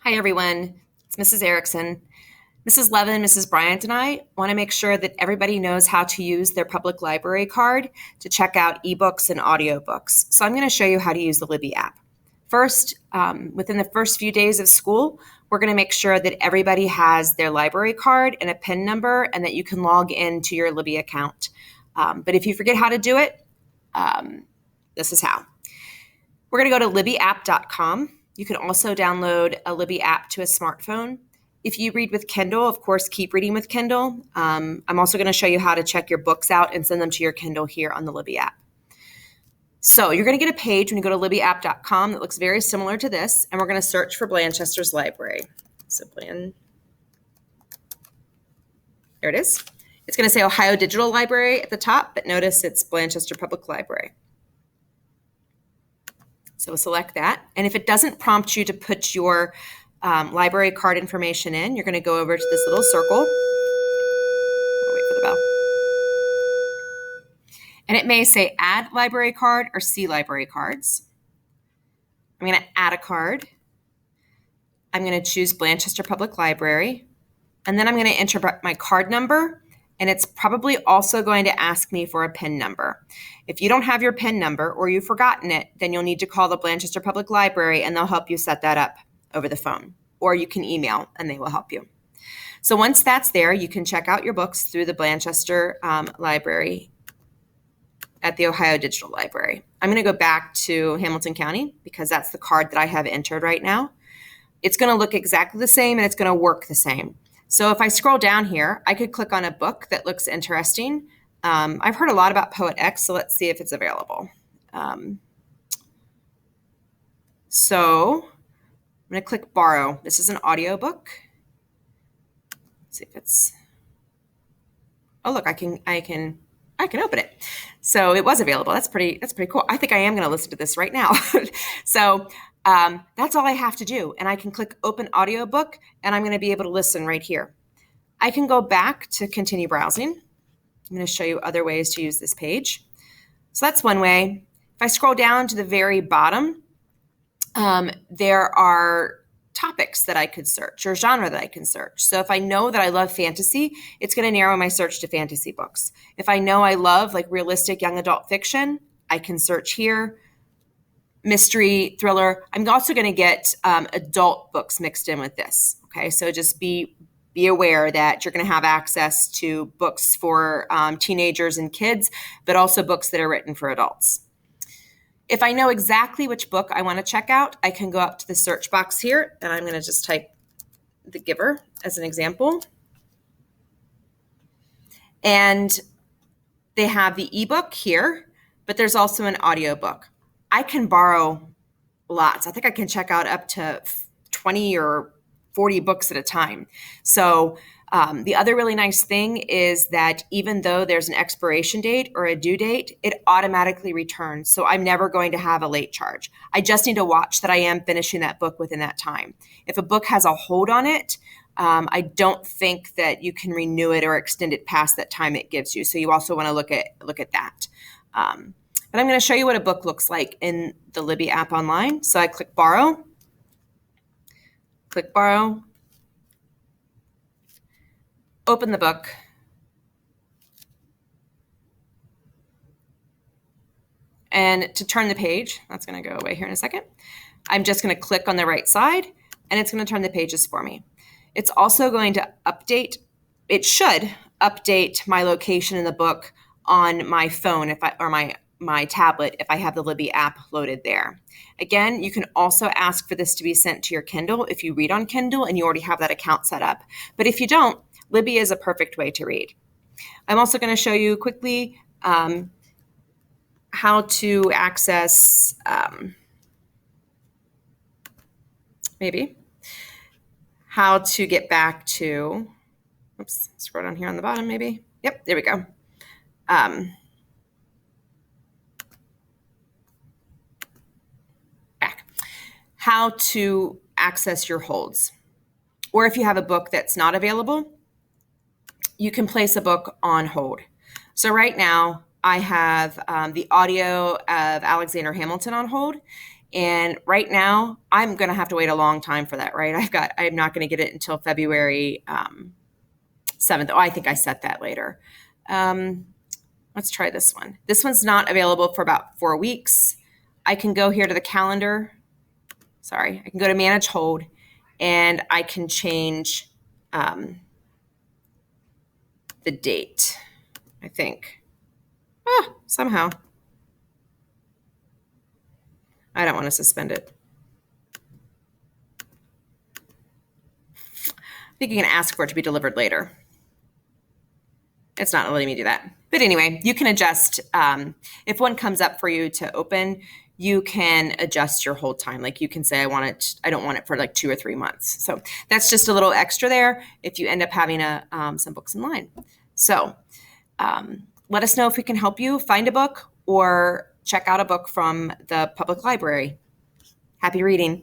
Hi, everyone. It's Mrs. Erickson. Mrs. Levin, Mrs. Bryant, and I want to make sure that everybody knows how to use their public library card to check out ebooks and audiobooks. So I'm going to show you how to use the Libby app. First, within the first few days of school, we're going to make sure that everybody has their library card and a PIN number and that you can log into your Libby account. But if you forget how to do it, this is how. We're going to go to libbyapp.com. You can also download a Libby app to a smartphone. If you read with Kindle, of course, keep reading with Kindle. I'm also going to show you how to check your books out and send them to your Kindle here on the Libby app. So you're going to get a page when you go to libbyapp.com that looks very similar to this, and we're going to search for Blanchester's Library. So there it is. It's going to say Ohio Digital Library at the top, but notice it's Blanchester Public Library. So we'll select that. And if it doesn't prompt you to put your library card information in, you're going to go over to this little circle. I'll wait for the bell. And it may say add library card or see library cards. I'm going to add a card. I'm going to choose Blanchester Public Library. And then I'm going to enter my card number. And it's probably also going to ask me for a PIN number. If you don't have your PIN number or you've forgotten it, then you'll need to call the Blanchester Public Library and they'll help you set that up over the phone. Or you can email and they will help you. So once that's there, you can check out your books through the Blanchester Library at the Ohio Digital Library. I'm going to go back to Hamilton County because that's the card that I have entered right now. It's going to look exactly the same and it's going to work the same. So if I scroll down here, I could click on a book that looks interesting. I've heard a lot about Poet X, so let's see if it's available. So I'm going to click borrow. This is an audiobook. Let's see if it's, oh look, I can open it. So it was available. That's pretty cool. I think I am going to listen to this right now. So that's all I have to do. And I can click open audiobook and I'm going to be able to listen right here. I can go back to continue browsing. I'm going to show you other ways to use this page. So that's one way. If I scroll down to the very bottom, there are topics that I could search or genre that I can search. So if I know that I love fantasy, it's going to narrow my search to fantasy books. If I know I love like realistic young adult fiction, I can search here. Mystery, thriller. I'm also going to get adult books mixed in with this. Okay, so just be aware that you're going to have access to books for teenagers and kids, but also books that are written for adults. If I know exactly which book I want to check out, I can go up to the search box here, and I'm going to just type The Giver as an example. And they have the ebook here, but there's also an audiobook. I can borrow lots. I think I can check out up to 20 or 40 books at a time. So the other really nice thing is that even though there's an expiration date or a due date, it automatically returns. So I'm never going to have a late charge. I just need to watch that I am finishing that book within that time. If a book has a hold on it, I don't think that you can renew it or extend it past that time it gives you. So you also want to look at that. But I'm going to show you what a book looks like in the Libby app online. So I click borrow, open the book, and to turn the page, that's going to go away here in a second. I'm just going to click on the right side and it's going to turn the pages for me. It's also going to update, it should update my location in the book on my phone or my tablet if I have the Libby app loaded there. Again, you can also ask for this to be sent to your Kindle if you read on Kindle and you already have that account set up. But if you don't, Libby is a perfect way to read. I'm also going to show you quickly how to access, how to get back to, oops, scroll down here on the bottom maybe. Yep, there we go. How to access your holds. Or if you have a book that's not available, you can place a book on hold. So right now I have the audio of Alexander Hamilton on hold, And right now, I'm going to have to wait a long time for that, right? I'm not going to get it until February 7th. Oh, I think I set that later. Let's try this one. This one's not available for about 4 weeks. I can go here to the calendar. Sorry, I can go to manage hold, and I can change the date, I think. Somehow. I don't want to suspend it. I think you can ask for it to be delivered later. It's not letting me do that. But anyway, you can adjust. If one comes up for you to open, you can adjust your hold time. Like you can say, I don't want it for like 2 or 3 months. So that's just a little extra there if you end up having some books in line. So let us know if we can help you find a book or check out a book from the public library. Happy reading.